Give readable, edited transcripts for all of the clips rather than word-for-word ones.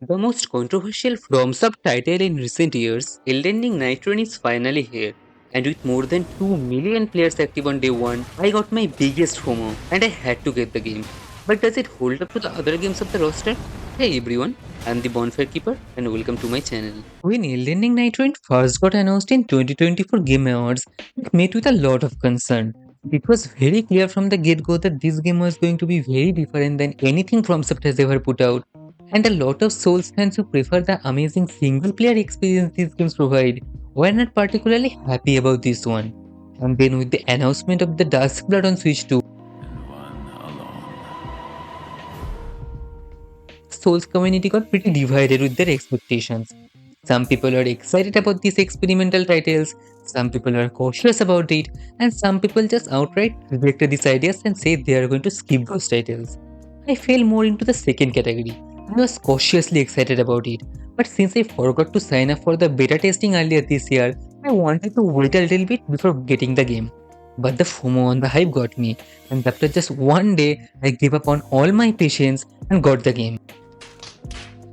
The most controversial FromSoft title in recent years, Elden Ring Nightreign is finally here. And with more than 2 million players active on day 1, I got my biggest FOMO and I had to get the game. But does it hold up to the other games of the roster? Hey everyone, I'm the Bonfire Keeper and welcome to my channel. When Elden Ring Nightreign first got announced in 2024 Game Awards, it met with a lot of concern. It was very clear from the get-go that this game was going to be very different than anything FromSoft has ever put out, and a lot of Souls fans who prefer the amazing single player experience these games provide were not particularly happy about this one. And then with the announcement of the Duskblood on Switch 2, the Souls community got pretty divided with their expectations. Some people are excited about these experimental titles, some people are cautious about it, and some people just outright rejected these ideas and say they are going to skip those titles. I fell more into the second category. I was cautiously excited about it, but since I forgot to sign up for the beta testing earlier this year, I wanted to wait a little bit before getting the game. But the FOMO on the hype got me, and after just one day, I gave up on all my patience and got the game.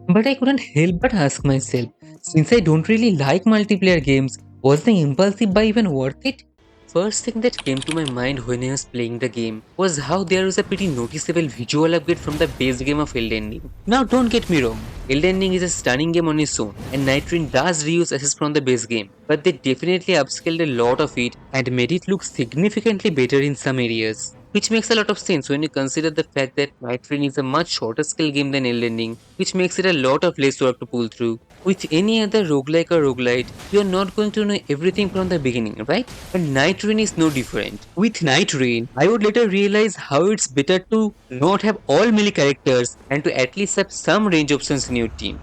But I couldn't help but ask myself, since I don't really like multiplayer games, was the impulsive buy even worth it? First thing that came to my mind when I was playing the game was how there was a pretty noticeable visual upgrade from the base game of Elden Ring. Now don't get me wrong, Elden Ring is a stunning game on its own and Nightreign does reuse assets from the base game, but they definitely upscaled a lot of it and made it look significantly better in some areas. Which makes a lot of sense when you consider the fact that Nightreign is a much shorter scale game than Elden Ring, which makes it a lot of less work to pull through. With any other roguelike or roguelite, you are not going to know everything from the beginning, right? And Nightreign is no different. With Nightreign, I would later realize how it's better to not have all melee characters and to at least have some range options in your team.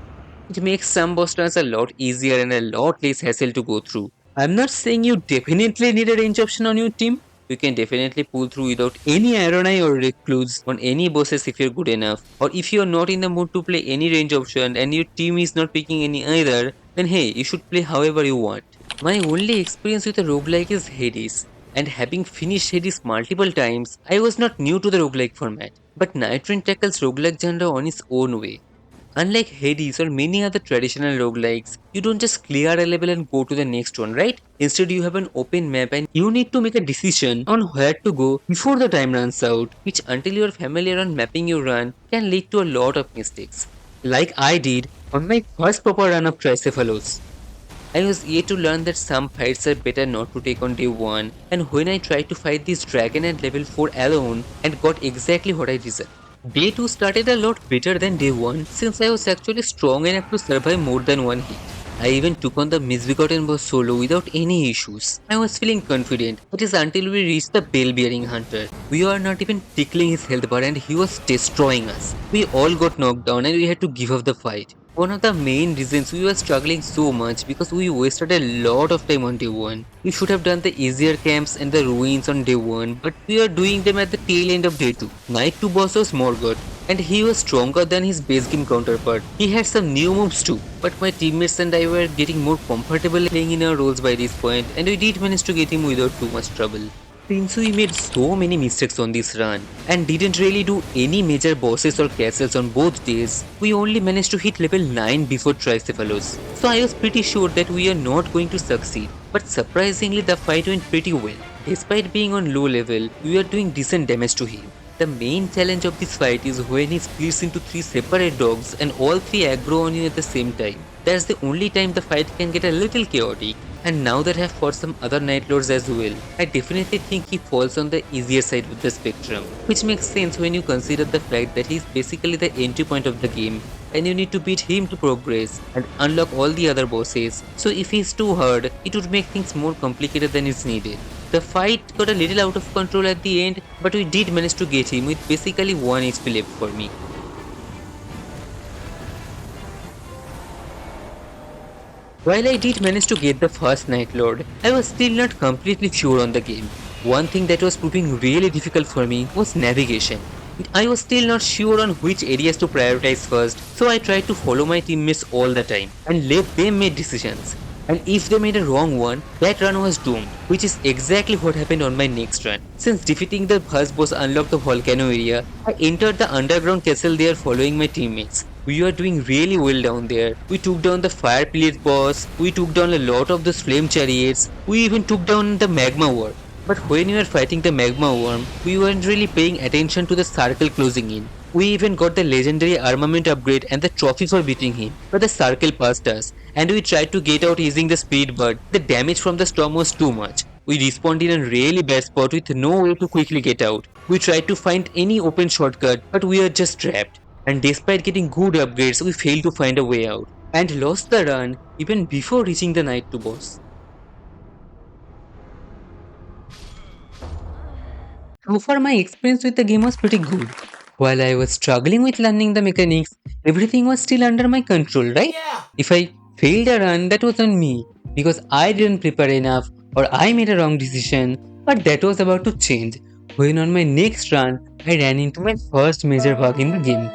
It makes some boss runs a lot easier and a lot less hassle to go through. I'm not saying you definitely need a range option on your team. You can definitely pull through without any Ironi or Recluse on any bosses if you're good enough. Or if you're not in the mood to play any range option and your team is not picking any either, then hey, you should play however you want. My only experience with a roguelike is Hades. And having finished Hades multiple times, I was not new to the roguelike format. But Nightreign tackles roguelike genre on its own way. Unlike Hades or many other traditional roguelikes, you don't just clear a level and go to the next one, right? Instead, you have an open map and you need to make a decision on where to go before the time runs out, which until you're familiar on mapping your run can lead to a lot of mistakes. Like I did on my first proper run of Tricephalos. I was yet to learn that some fights are better not to take on day 1, and when I tried to fight this dragon at level 4 alone and got exactly what I deserved. Day 2 started a lot better than day 1 since I was actually strong enough to survive more than one hit. I even took on the Misbegotten boss solo without any issues. I was feeling confident. It is until we reached the bell-bearing hunter. We were not even tickling his health bar and he was destroying us. We all got knocked down and we had to give up the fight. One of the main reasons we were struggling so much because we wasted a lot of time on day 1. We should have done the easier camps and the ruins on day 1, but we are doing them at the tail end of day 2. Night 2 boss was Morgoth, and he was stronger than his base game counterpart. He had some new moves too, but my teammates and I were getting more comfortable playing in our roles by this point, and we did manage to get him without too much trouble. Since we made so many mistakes on this run and didn't really do any major bosses or castles on both days, we only managed to hit level 9 before Tricephalos. So I was pretty sure that we are not going to succeed. But surprisingly the fight went pretty well. Despite being on low level, we are doing decent damage to him. The main challenge of this fight is when he splits into 3 separate dogs and all 3 aggro on you at the same time. That's the only time the fight can get a little chaotic. And now that I have fought some other Nightlords as well, I definitely think he falls on the easier side of the spectrum. Which makes sense when you consider the fact that he is basically the entry point of the game and you need to beat him to progress and unlock all the other bosses. So if he is too hard, it would make things more complicated than is needed. The fight got a little out of control at the end, but we did manage to get him with basically 1 HP left for me. While I did manage to get the first Nightlord, I was still not completely sure on the game. One thing that was proving really difficult for me was navigation. I was still not sure on which areas to prioritize first, so I tried to follow my teammates all the time and let them make decisions. And if they made a wrong one, that run was doomed, which is exactly what happened on my next run. Since defeating the first boss unlocked the volcano area, I entered the underground castle there following my teammates. We were doing really well down there. We took down the fireplace boss, we took down a lot of those flame chariots, we even took down the magma worm. But when we were fighting the magma worm, we weren't really paying attention to the circle closing in. We even got the legendary armament upgrade and the trophy for beating him, but the circle passed us, and we tried to get out using the speed bird. The damage from the storm was too much. We respawned in a really bad spot with no way to quickly get out. We tried to find any open shortcut, but we were just trapped. And despite getting good upgrades, we failed to find a way out, and lost the run even before reaching the Night 2 boss. So far my experience with the game was pretty good. While I was struggling with learning the mechanics, everything was still under my control, right? If I failed a run, that was on me, because I didn't prepare enough or I made a wrong decision, but that was about to change when on my next run, I ran into my first major bug in the game.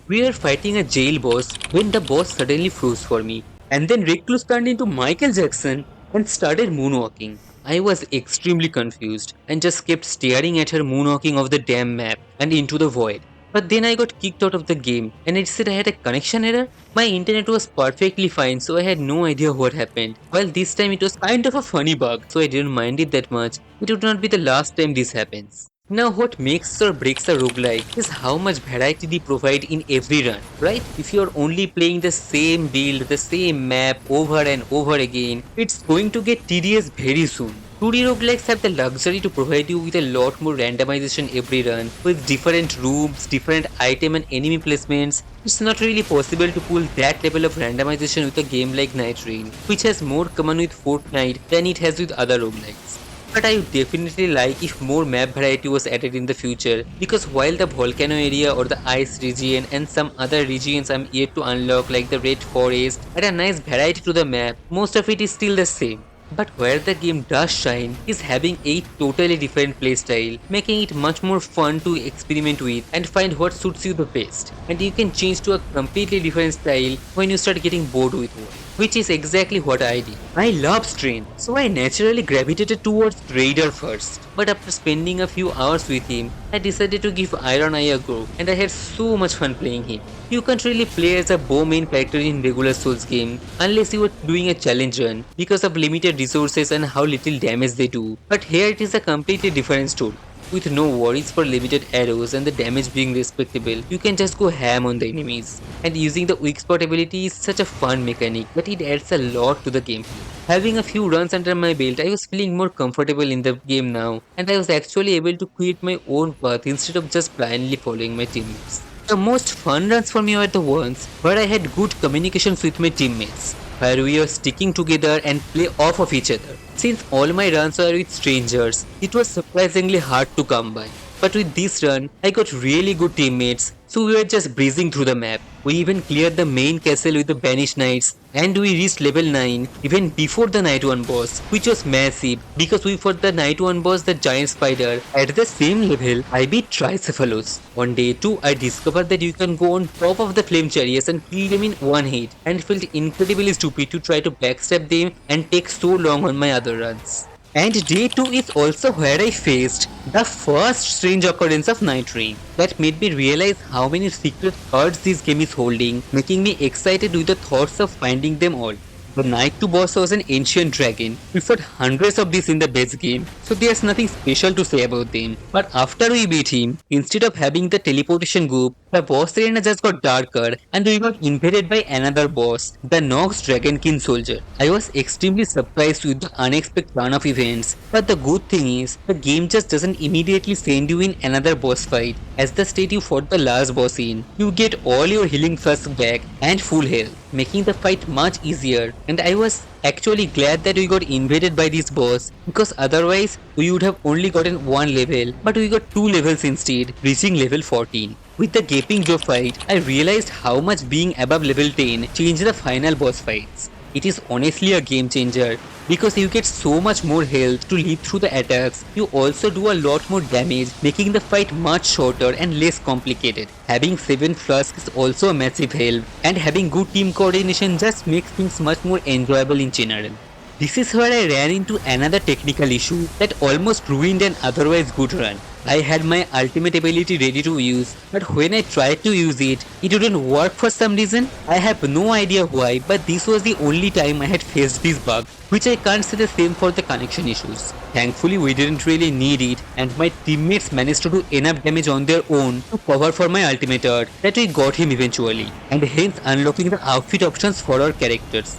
We were fighting a jail boss when the boss suddenly froze for me, and then Recluse turned into Michael Jackson and started moonwalking. I was extremely confused and just kept staring at her moonwalking off the damn map and into the void. But then I got kicked out of the game and it said I had a connection error. My internet was perfectly fine, so I had no idea what happened. Well, this time it was kind of a funny bug, so I didn't mind it that much. It would not be the last time this happens. Now what makes or breaks a roguelike is how much variety they provide in every run, right? If you're only playing the same build, the same map over and over again, it's going to get tedious very soon. 2D roguelikes have the luxury to provide you with a lot more randomization every run, with different rooms, different item and enemy placements. It's not really possible to pull that level of randomization with a game like Nightreign, which has more common with Fortnite than it has with other roguelikes. But I would definitely like if more map variety was added in the future, because while the volcano area or the ice region and some other regions I'm yet to unlock like the red forest add a nice variety to the map, most of it is still the same. But where the game does shine is having a totally different playstyle, making it much more fun to experiment with and find what suits you the best. And you can change to a completely different style when you start getting bored with one, which is exactly what I did. I love Strain, so I naturally gravitated towards Raider first. But after spending a few hours with him, I decided to give Iron Eye a go, and I had so much fun playing him. You can't really play as a bow main character in regular Souls game unless you are doing a challenge run because of limited resources and how little damage they do. But here it is a completely different story. With no worries for limited arrows and the damage being respectable, you can just go ham on the enemies. And using the weak spot ability is such a fun mechanic that it adds a lot to the gameplay. Having a few runs under my belt, I was feeling more comfortable in the game now, and I was actually able to create my own path instead of just blindly following my teammates. The most fun runs for me were the ones where I had good communications with my teammates, where we were sticking together and play off of each other. Since all my runs were with strangers, it was surprisingly hard to come by. But with this run, I got really good teammates, so we were just breezing through the map. We even cleared the main castle with the Banished Knights, and we reached level 9 even before the Night 1 boss, which was massive because we fought the Night 1 boss, the giant spider. At the same level, I beat Tricephalos. On day 2, I discovered that you can go on top of the flame chariots and kill them in one hit, and felt incredibly stupid to try to backstab them and take so long on my other runs. And day 2 is also where I faced the first strange occurrence of Nightreign that made me realize how many secret cards this game is holding, making me excited with the thoughts of finding them all. The Night 2 boss was an ancient dragon. We fought hundreds of these in the base game, so there's nothing special to say about them. But after we beat him, instead of having the teleportation goop, the boss arena just got darker and we got invaded by another boss, the Nox Dragonkin Soldier. I was extremely surprised with the unexpected turn of events, but the good thing is, the game just doesn't immediately send you in another boss fight. As the state you fought the last boss in, you get all your healing flask back and full health, making the fight much easier. And I was actually glad that we got invaded by this boss, because otherwise we would have only gotten one level, but we got 2 levels instead, reaching level 14. With the Gaping Jaw fight, I realized how much being above level 10 changed the final boss fights. It is honestly a game changer because you get so much more health to live through the attacks. You also do a lot more damage, making the fight much shorter and less complicated. Having 7 flasks is also a massive help, and having good team coordination just makes things much more enjoyable in general. This is where I ran into another technical issue that almost ruined an otherwise good run. I had my ultimate ability ready to use, but when I tried to use it, it wouldn't work for some reason. I have no idea why, but this was the only time I had faced this bug, which I can't say the same for the connection issues. Thankfully, we didn't really need it, and my teammates managed to do enough damage on their own to cover for my ultimate art that we got him eventually, and hence unlocking the outfit options for our characters.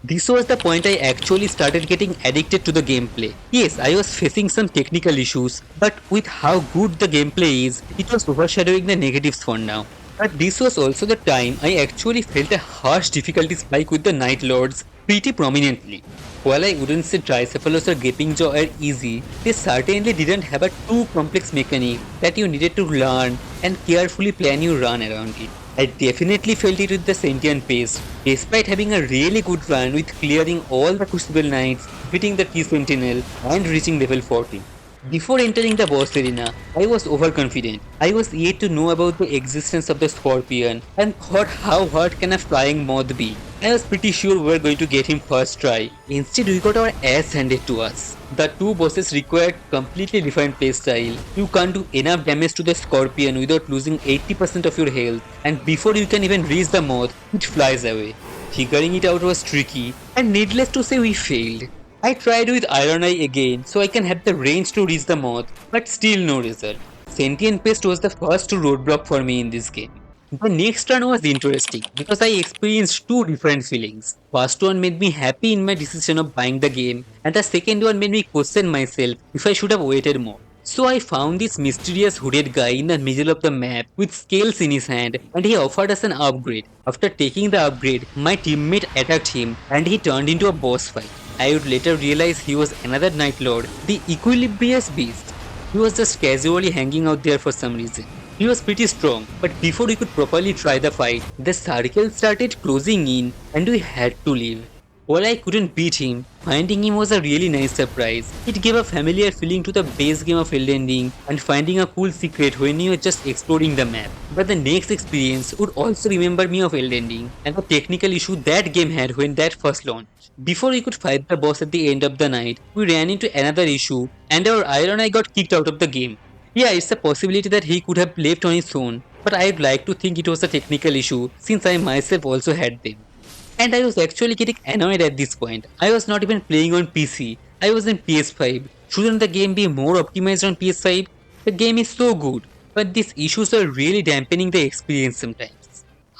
This was the point I actually started getting addicted to the gameplay. Yes, I was facing some technical issues, but with how good the gameplay is, it was overshadowing the negatives for now. But this was also the time I actually felt a harsh difficulty spike with the NIGHTLORDs pretty prominently. While I wouldn't say Tricephalos or Gaping Jaw are easy, they certainly didn't have a too complex mechanic that you needed to learn and carefully plan your run around it. I definitely felt it with the Sentient Pest, despite having a really good run with clearing all the Crucible Knights, beating the T-Sentinel and reaching level 40. Before entering the boss arena, I was overconfident. I was yet to know about the existence of the Scorpion and thought how hard can a flying moth be. I was pretty sure we were going to get him first try. Instead we got our ass handed to us. The two bosses required completely different playstyle. You can't do enough damage to the Scorpion without losing 80% of your health, and before you can even reach the moth, it flies away. Figuring it out was tricky, and needless to say we failed. I tried with Iron Eye again so I can have the range to reach the moth, but still no result. Sentient Pest was the first roadblock for me in this game. The next run was interesting because I experienced two different feelings. First one made me happy in my decision of buying the game, and the second one made me question myself if I should have waited more. So I found this mysterious hooded guy in the middle of the map with scales in his hand, and he offered us an upgrade. After taking the upgrade, my teammate attacked him and he turned into a boss fight. I would later realize he was another Nightlord, the Equilibrious Beast. He was just casually hanging out there for some reason. He was pretty strong, but before we could properly try the fight, the circle started closing in and we had to leave. While I couldn't beat him, finding him was a really nice surprise. It gave a familiar feeling to the base game of Elden Ring and finding a cool secret when you were just exploring the map. But the next experience would also remember me of Elden Ring and the technical issue that game had when that first launched. Before we could fight the boss at the end of the night, we ran into another issue and our Iron Eye got kicked out of the game. Yeah, it's a possibility that he could have left on his own, but I'd like to think it was a technical issue since I myself also had them. And I was actually getting annoyed at this point. I was not even playing on PC, I was in PS5. Shouldn't the game be more optimized on PS5? The game is so good, but these issues are really dampening the experience sometimes.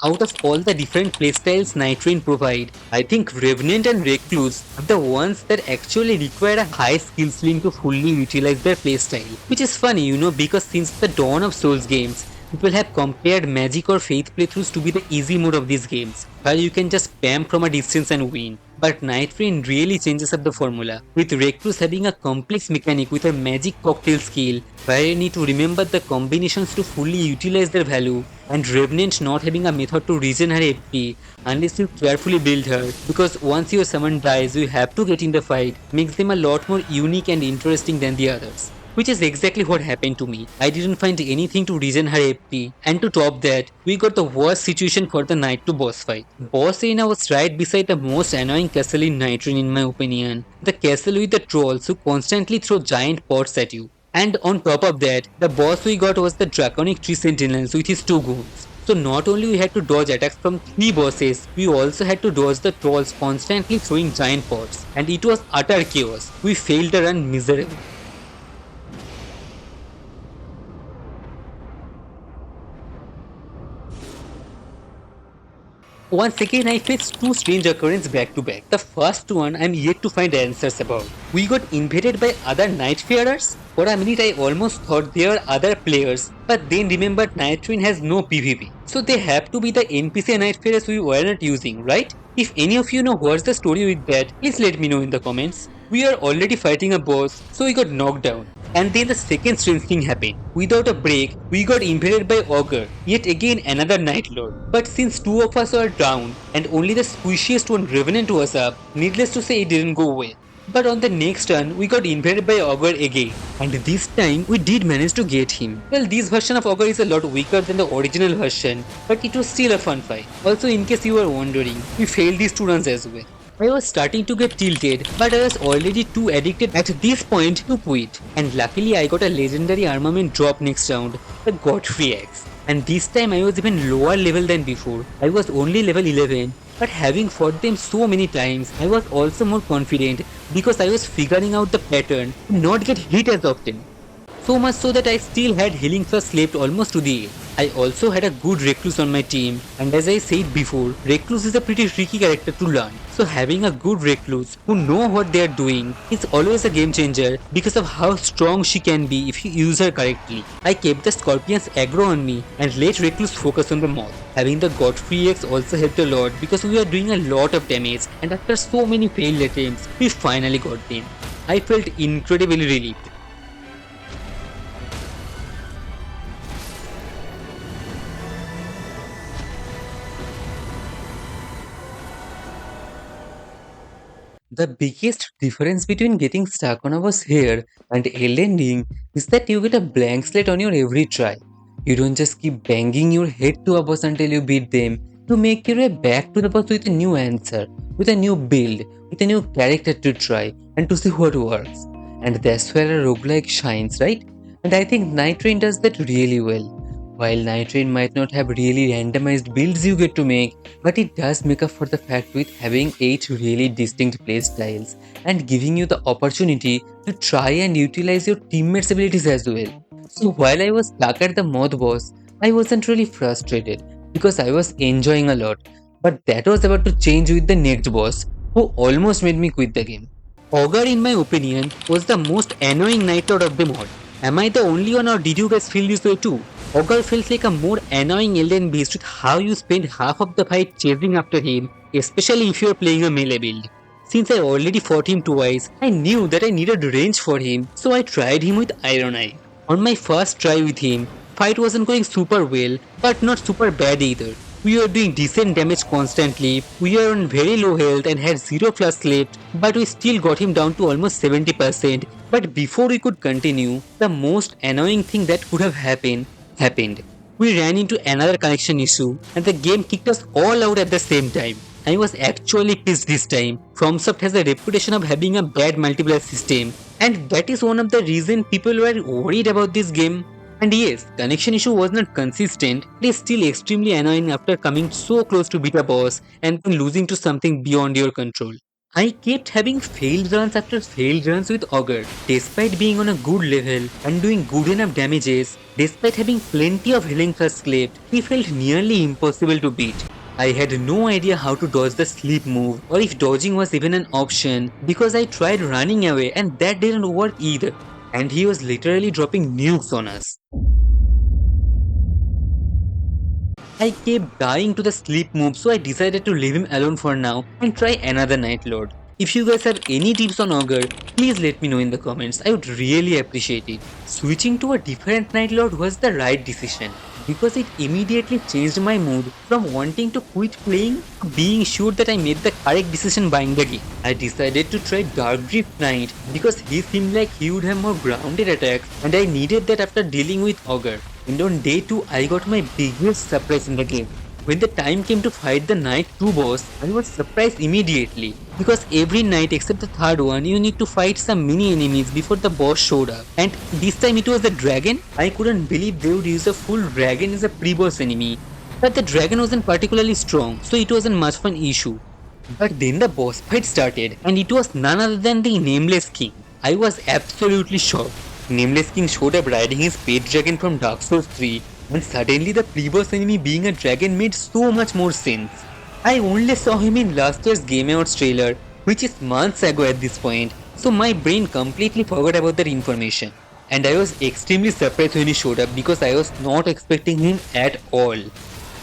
Out of all the different playstyles Nightreign provide, I think Revenant and Recluse are the ones that actually require a high skill ceiling to fully utilize their playstyle. Which is funny, because since the dawn of Souls games, people have compared Magic or Faith playthroughs to be the easy mode of these games, where you can just spam from a distance and win. But Nightreign really changes up the formula, with Recluse having a complex mechanic with a magic cocktail skill, where you need to remember the combinations to fully utilize their value, and Revenant not having a method to regen her HP unless you carefully build her, because once your summon dies you have to get in the fight, makes them a lot more unique and interesting than the others. Which is exactly what happened to me. I didn't find anything to regen her HP, and to top that, we got the worst situation for the night to boss fight. Boss arena was right beside the most annoying castle in Nightreign in my opinion, the castle with the trolls who constantly throw giant pots at you. And on top of that, the boss we got was the draconic tree sentinels with his two goons. So not only we had to dodge attacks from 3 bosses, we also had to dodge the trolls constantly throwing giant pots, and it was utter chaos. We failed the run miserably. Once again, I faced two strange occurrences back to back. The first one I'm yet to find answers about. We got invaded by other Nightfarers? For a minute I almost thought they were other players, but then remembered Nightreign has no PvP. So they have to be the NPC Nightfarers we were not using, right? If any of you know what's the story with that, please let me know in the comments. We are already fighting a boss, so we got knocked down. And then the second strange thing happened. Without a break, we got invaded by Augur, yet again another Night Lord. But since two of us were down and only the squishiest one Revenant was up, needless to say it didn't go well. But on the next turn, we got invaded by Augur again, and this time we did manage to get him. Well, this version of Augur is a lot weaker than the original version, but it was still a fun fight. Also, in case you were wondering, we failed these 2 runs as well. I was starting to get tilted, but I was already too addicted at this point to quit. And luckily I got a legendary armament drop next round, the Godfrey Axe. And this time I was even lower level than before. I was only level 11, but having fought them so many times, I was also more confident because I was figuring out the pattern to not get hit as often. So much so that I still had healing flask left almost to the end. I also had a good Recluse on my team, and as I said before, Recluse is a pretty tricky character to learn. So having a good Recluse who know what they are doing is always a game changer because of how strong she can be if you use her correctly. I kept the Scorpions aggro on me and let Recluse focus on the mob. Having the Godfrey Axe also helped a lot because we were doing a lot of damage, and after so many failed attempts, we finally got them. I felt incredibly relieved. The biggest difference between getting stuck on a boss here and Elden Ring is that you get a blank slate on your every try. You don't just keep banging your head to a boss until you beat them. You make your way back to the boss with a new answer, with a new build, with a new character to try, and to see what works. And that's where a roguelike shines, right? And I think Nightreign does that really well. While Nightreign might not have really randomized builds you get to make, but it does make up for the fact with having 8 really distinct playstyles and giving you the opportunity to try and utilize your teammates' abilities as well. So while I was stuck at the mod boss, I wasn't really frustrated because I was enjoying a lot. But that was about to change with the next boss, who almost made me quit the game. Augur, in my opinion, was the most annoying Night Lord of them all. Am I the only one, or did you guys feel this way too? Augur feels like a more annoying alien beast with how you spend half of the fight chasing after him, especially if you are playing a melee build. Since I already fought him twice, I knew that I needed range for him, so I tried him with Iron Eye. On my first try with him, fight wasn't going super well, but not super bad either. We were doing decent damage constantly, we were on very low health and had 0 flask left, but we still got him down to almost 70%. But before we could continue, the most annoying thing that could have happened. We ran into another connection issue and the game kicked us all out at the same time. I was actually pissed this time. FromSoft has a reputation of having a bad multiplayer system, and that is one of the reasons people were worried about this game. And yes, connection issue was not consistent, it is still extremely annoying after coming so close to beat a boss and then losing to something beyond your control. I kept having failed runs after failed runs with Augur, despite being on a good level and doing good enough damages, despite having plenty of healing flask left, he felt nearly impossible to beat. I had no idea how to dodge the sleep move or if dodging was even an option because I tried running away and that didn't work either. And he was literally dropping nukes on us. I kept dying to the sleep move, so I decided to leave him alone for now and try another Night Lord. If you guys have any tips on Augur, please let me know in the comments, I would really appreciate it. Switching to a different Night Lord was the right decision because it immediately changed my mood from wanting to quit playing to being sure that I made the correct decision buying the game. I decided to try Darkdrift Knight because he seemed like he would have more grounded attacks and I needed that after dealing with Augur. And on day 2, I got my biggest surprise in the game. When the time came to fight the Night 2 boss, I was surprised immediately because every night except the third one, you need to fight some mini enemies before the boss showed up. And this time it was a dragon. I couldn't believe they would use a full dragon as a pre-boss enemy. But the dragon wasn't particularly strong, so it wasn't much of an issue. But then the boss fight started and it was none other than the Nameless King. I was absolutely shocked. Nameless King showed up riding his pet dragon from Dark Souls 3 and suddenly the pre-boss enemy being a dragon made so much more sense. I only saw him in last year's Game Awards trailer, which is months ago at this point, so my brain completely forgot about that information. And I was extremely surprised when he showed up because I was not expecting him at all.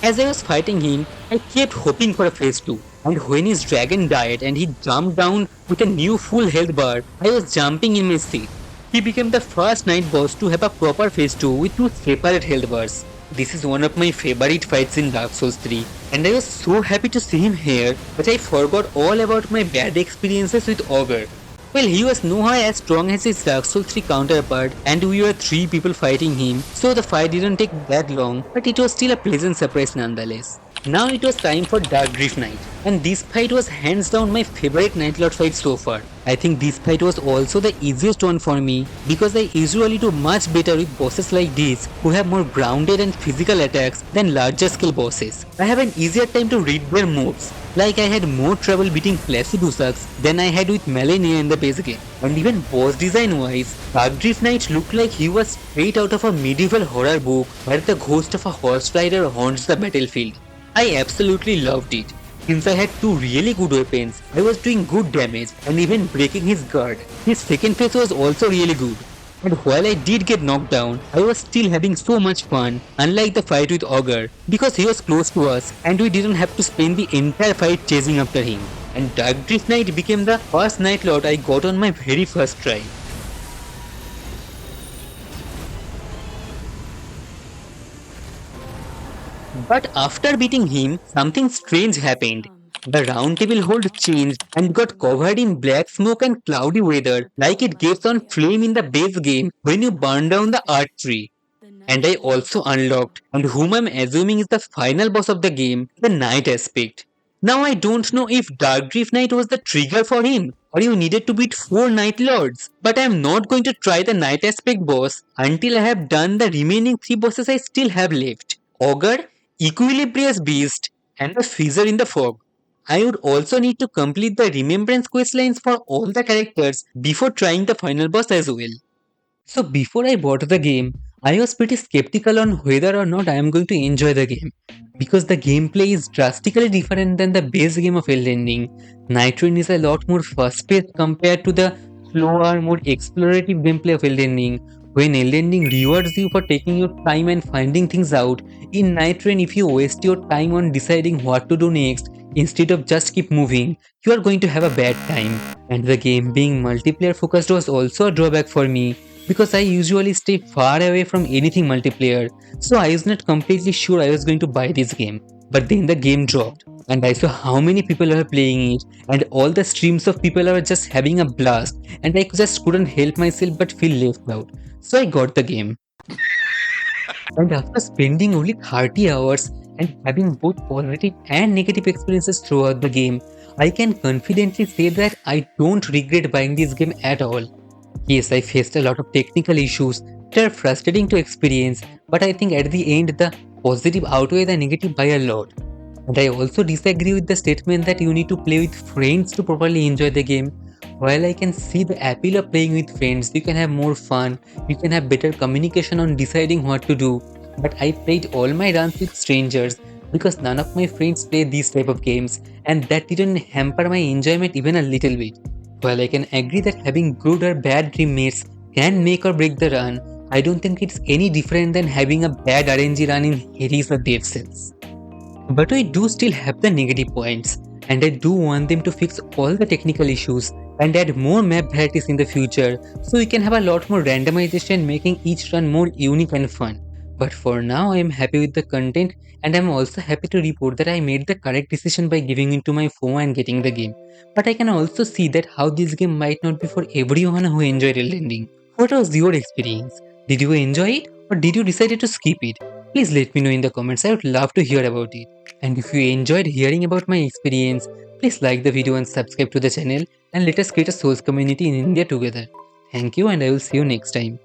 As I was fighting him, I kept hoping for a phase 2. And when his dragon died and he jumped down with a new full health bar, I was jumping in my seat. He became the first night boss to have a proper phase 2 with 2 separate health bars. This is one of my favorite fights in Dark Souls 3, and I was so happy to see him here that I forgot all about my bad experiences with Augur. Well, he was nowhere as strong as his Dark Souls 3 counterpart, and we were 3 people fighting him, so the fight didn't take that long, but it was still a pleasant surprise nonetheless. Now it was time for Darkdrift Night, and this fight was hands down my favorite Nightlord fight so far. I think this fight was also the easiest one for me because I usually do much better with bosses like these who have more grounded and physical attacks than larger scale bosses. I have an easier time to read their moves, like I had more trouble beating Placidusaks than I had with Melania in the base game. And even boss design wise, Darkdrift Knight looked like he was straight out of a medieval horror book where the ghost of a horse rider haunts the battlefield. I absolutely loved it. Since I had 2 really good weapons, I was doing good damage and even breaking his guard. His second phase was also really good. And while I did get knocked down, I was still having so much fun, unlike the fight with Augur, because he was close to us and we didn't have to spend the entire fight chasing after him. And Darkdrift Knight became the first Night Lord I got on my very first try. But after beating him, something strange happened. The round table hold changed and got covered in black smoke and cloudy weather, like it gives on flame in the base game when you burn down the art tree. And I also unlocked, and whom I'm assuming is the final boss of the game, the Night aspect. Now I don't know if Darkdrift Knight was the trigger for him, or you needed to beat 4 Night Lords, but I'm not going to try the Night aspect boss until I have done the remaining 3 bosses I still have left. Augur, Equilibrious Beast, and the Freezer in the Fog. I would also need to complete the remembrance questlines for all the characters before trying the final boss as well. So before I bought the game, I was pretty skeptical on whether or not I am going to enjoy the game. Because the gameplay is drastically different than the base game of Elden Ring. Nightreign is a lot more fast-paced compared to the slower, more explorative gameplay of Elden Ring. When Elden Ring rewards you for taking your time and finding things out, in Nightreign if you waste your time on deciding what to do next, instead of just keep moving, you are going to have a bad time. And the game being multiplayer focused was also a drawback for me, because I usually stay far away from anything multiplayer, so I was not completely sure I was going to buy this game. But then the game dropped, and I saw how many people were playing it, and all the streams of people were just having a blast, and I just couldn't help myself but feel left out. So I got the game. And after spending only 30 hours and having both positive and negative experiences throughout the game, I can confidently say that I don't regret buying this game at all. Yes, I faced a lot of technical issues that are frustrating to experience, but I think at the end the positive outweigh the negative by a lot. And I also disagree with the statement that you need to play with friends to properly enjoy the game. While I can see the appeal of playing with friends, you can have more fun, you can have better communication on deciding what to do, but I played all my runs with strangers because none of my friends play these type of games, and that didn't hamper my enjoyment even a little bit. While I can agree that having good or bad teammates can make or break the run, I don't think it's any different than having a bad RNG run in Hades or Dead Cells. But we do still have the negative points, and I do want them to fix all the technical issues and add more map varieties in the future so we can have a lot more randomization, making each run more unique and fun. But for now I am happy with the content, and I am also happy to report that I made the correct decision by giving into my FOMO and getting the game. But I can also see that how this game might not be for everyone who enjoyed Elden Ring. What was your experience? Did you enjoy it, or did you decide to skip it? Please let me know in the comments, I would love to hear about it. And if you enjoyed hearing about my experience, please like the video and subscribe to the channel, and let us create a Souls community in India together. Thank you, and I will see you next time.